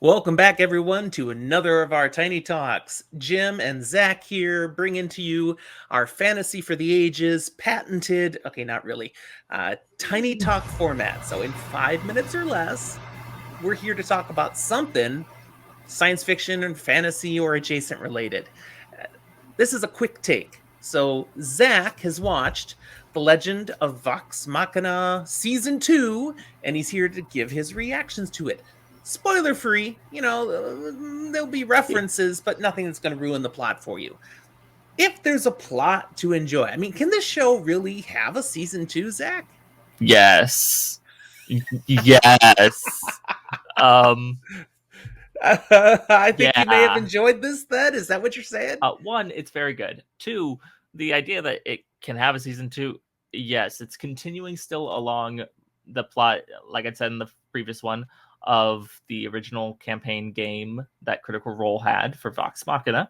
Welcome back, everyone, to another of our Tiny Talks. Jim and Zach here, bringing to you our fantasy for the ages, patented, okay, not really, Tiny Talk format. So, in 5 minutes or less, we're here to talk about something science fiction and fantasy or adjacent related. Uh, This is a quick take. So, Zach has watched The Legend of Vox Machina Season 2, and he's here to give his reactions to it. Spoiler free, there'll be references, but nothing that's going to ruin the plot for you. If there's a plot to enjoy, I mean, can this show really have a season 2, Zach? Yes. Yes. Um, I think you may have yeah. enjoyed this then. Is that what you're saying? One, it's very good. Two, the idea that it can have a season two, yes, it's continuing still along the plot, like I said in the previous one, of the original campaign game that Critical Role had for Vox Machina.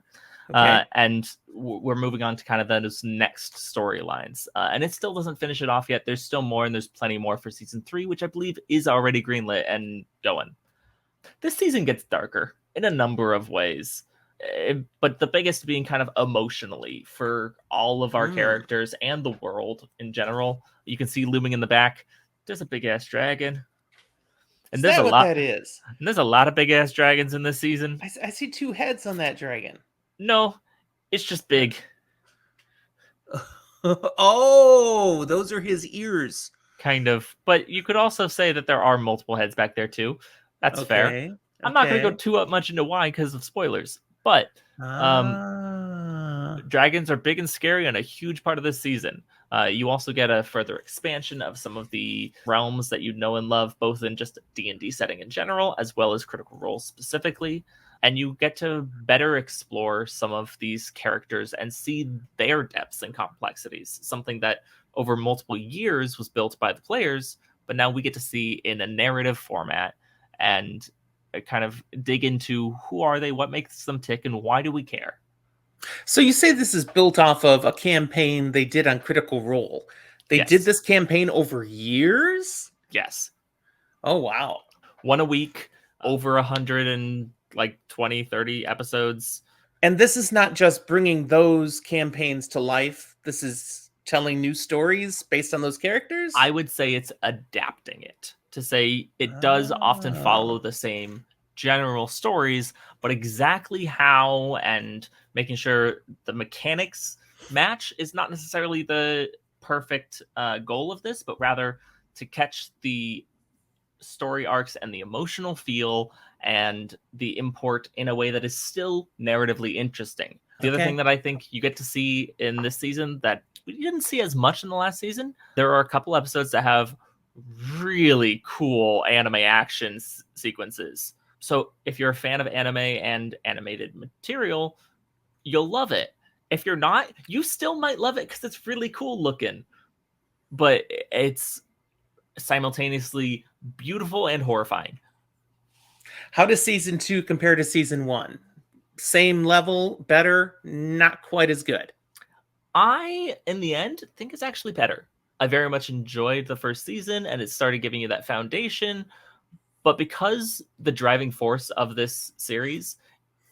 Okay. And we're moving on to kind of those next storylines. And it still doesn't finish it off yet. There's still more, and there's plenty more for season 3, which I believe is already greenlit and going. This season gets darker in a number of ways, but the biggest being kind of emotionally for all of our Mm. characters and the world in general. You can see looming in the back. There's a big ass dragon, Is and there's that a what lot. that is? And there's a lot of big ass dragons in this season. I see two heads on that dragon. No, it's just Uh, big. oh, those are his ears. Kind of. But you could also say that there are multiple heads back there too. That's fair. Okay. I'm not going to Okay. go too much into why because of spoilers. But um, Ah. dragons are big and scary and a huge part of this season. You also get a further expansion of some of the realms that you know and love, both in just D&D setting in general, as well as Critical Role specifically. And you get to better explore some of these characters and see their depths and complexities, something that over multiple years was built by the players, but now we get to see in a narrative format and kind of dig into who are they, what makes them tick, and why do we care? So you say this is built off of a campaign they did on Critical Role. They did Yes. this campaign over years? Yes. Oh, wow. One a week, over 100 and like 20, 30 episodes. And this is not just bringing those campaigns to life. This is telling new stories based on those characters? I would say it's adapting it to say it does often Ah. follow the same general stories, but exactly how and making sure the mechanics match is not necessarily the perfect goal of this, but rather to catch the story arcs and the emotional feel and the import in a way that is still narratively interesting. The other thing Okay. that I think you get to see in this season that we didn't see as much in the last season, there are a couple episodes that have really cool anime action sequences. So if you're a fan of anime and animated material, you'll love it. If you're not, you still might love it because it's really cool looking. But it's simultaneously beautiful and horrifying. How does season 2 compare to season 1? Same level, better, not quite as good. I, in the end, think it's actually better. I very much enjoyed the first season and it started giving you that foundation. But because the driving force of this series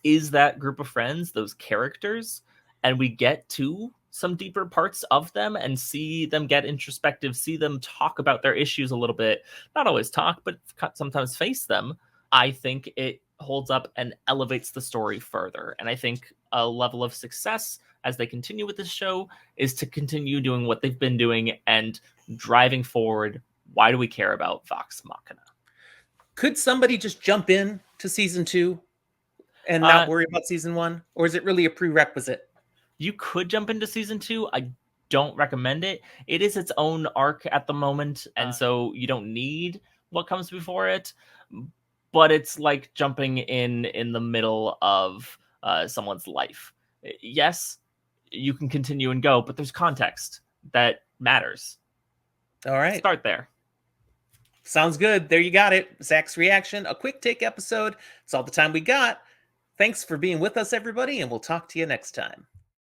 is that group of friends, those characters, and we get to some deeper parts of them and see them get introspective, see them talk about their issues a little bit, not always talk, but sometimes face them. I think it holds up and elevates the story further. And I think a level of success as they continue with this show is to continue doing what they've been doing and driving forward. Why do we care about Vox Machina? Could somebody just jump in to season 2 and not Uh, worry about season 1? Or is it really a prerequisite? you could jump into season 2. I don't recommend it. It is its own arc at the moment, and so you don't need what comes before it. But it's like jumping in the middle of someone's life. Yes, you can continue and go, but there's context that matters. All right. Start there. Sounds good. There you got it. Zach's reaction, a quick take episode. It's all the time we got. Thanks for being with us, everybody, and we'll talk to you next time.